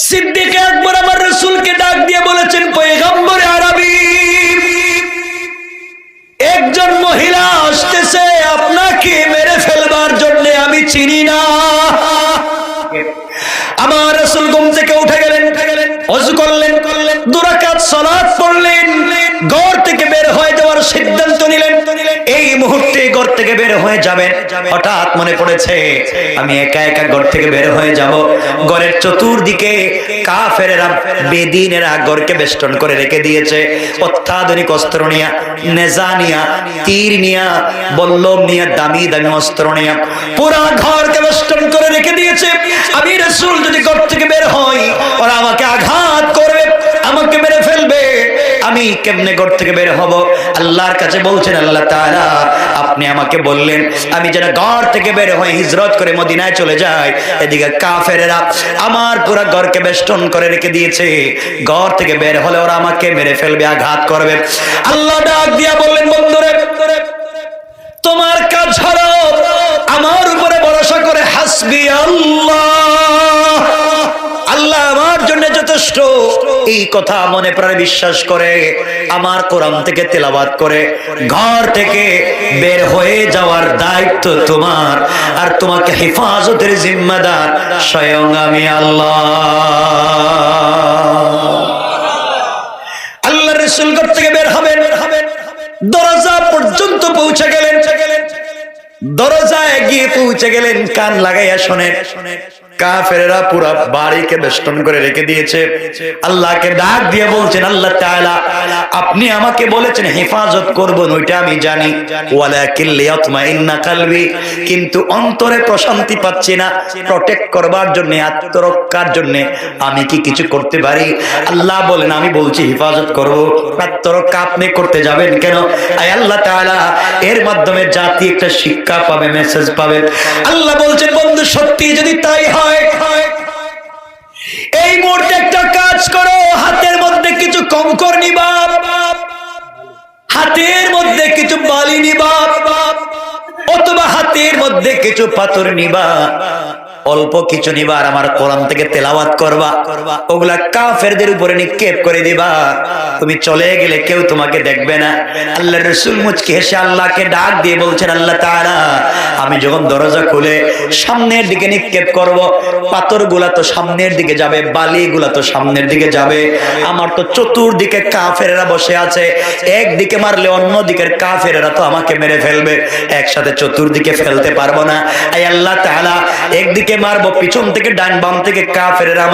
সিদ্দিক আকবর আমার রাসূলকে ডাক দিয়ে বলেছেন, পয়গম্বরে আরবি, একজন মহিলা আসতেছে আপনাকে মেরে ফেলবার জন্য, আমি চিনি না। আমার রাসূল ঘুম থেকে উঠে গেলেন, ওযু করলেন, 2 রাকাত সালাত পড়লেন, ঘর থেকে বের হয়ে যাওয়ার সিদ্ধান্ত নিলেন। এই মুহূর্তে ঘর থেকে বের হয়ে যাবেন, হঠাৎ মনে পড়েছে আমি একা একা ঘর থেকে বের হয়ে যাব। ঘরের চতুর্দিকে কাফেরেরা, বেদিনেরা ঘরকে বেষ্টন করে রেখে দিয়েছে। অত্যাধুনিক অস্ত্র নিয়া, নেজা নিয়া, তীর নিয়া, বল্লম নিয়া, দামি দামি অস্ত্র নিয়া পুরা ঘরকে বেষ্টন করে রেখে দিয়েছে। আমি রাসূল যদি ঘর থেকে বের হই, ওরা আমাকে আঘাত করবে, আমাকে মেরে ফেলবে। আমি কেমনে ঘর থেকে বের হব? আল্লাহর কাছে বলছেন, আল্লাহ তাআলা আপনি আমাকে বললেন আমি যেন ঘর থেকে বের হয়ে হিজরত করে মদিনায় চলে যাই। এদিকে কাফেরেরা আমার পুরো ঘরকে বেষ্টন করে রেখে দিয়েছে। ঘর থেকে বের হলে ওরা আমাকে মেরে ফেলবে, আঘাত করবে। আল্লাহ ডাক দিয়া বললেন, বন্ধুরে তোমার কাজ হলো আমার উপরে ভরসা করে হাসবি আল্লাহ, আল্লাহ আমার জন্য যথেষ্ট, এই কথা মনে প্রাণে বিশ্বাস করে আমার কোরআন থেকে তেলাওয়াত করে ঘর থেকে বের হয়ে যাওয়ার দায়িত্ব তোমার, আর তোমাকে হেফাজতের জিম্মাদার স্বয়ং আমি আল্লাহ। আল্লাহর রাসূল ঘর থেকে বের হবেন, দরজা পর্যন্ত পৌঁছে গেলেন, দরজায় গিয়ে পৌঁছে গেলেন, কান লাগাইয়া শোনেন। কাফেরেরা পুরো বাড়িকে বেষ্টন করে রেখে দিয়েছে। আল্লাহকে ডাক দিয়ে বলছেন, আল্লাহ তাআলা আপনি আমাকে বলেছেন হেফাজত করব, ওইটা আমি জানি, ওয়ালাকিন লিয়াতমাইন্না কলবি, কিন্তু অন্তরে প্রশান্তি পাচ্ছি না। প্রটেক্ট করবার জন্য, আত্মরক্ষার জন্য আমি কি কিছু করতে পারি? আল্লাহ বলেন, আমি বলছি হেফাজত করব। আত্মরক্ষা আপনি করতে যাবেন কেন? আয় আল্লাহ তাআলা এর মাধ্যমে জাতি একটা শিক্ষা পাবে, মেসেজ পাবে। আল্লাহ বলছেন, বন্ধু সত্যি যদি তাই হয়, এই মুহূর্তে একটা কাজ করো, হাতের মধ্যে কিছু কঙ্কর নিবা, হাতের মধ্যে কিছু বালি নিবা, অথবা হাতের মধ্যে কিছু পাথর নিবা, অল্প কিছু নিবা, আর আমার কোরআন থেকে তেলাওয়াত করবা, ওগুলা কাফেরদের উপরে নিক্ষেপ করে দিবা। তুমি চলে গেলে কেউ তোমাকে দেখবে না। আল্লাহর রাসূল মুচকি হেসে আল্লাহকে ডাক দিয়ে বলছেন, আল্লাহ তাআলা আমি যখন দরজা খুলে সামনের দিকে নিক্ষেপ করব, পাথরগুলা তো সামনের দিকে যাবে, বালিগুলা তো সামনের দিকে যাবে, আমার তো চতুর্দিকে কাফেররা বসে আছে, একদিকে মারলে অন্য দিকের কাফেররা তো আমাকে মেরে ফেলবে, একসাথে চতুর্দিকে ফেলতে পারবো না। আয় আল্লাহ তাআলা একদিকে মারবো, পিছন থেকে ডান বাম থেকে কাফেররা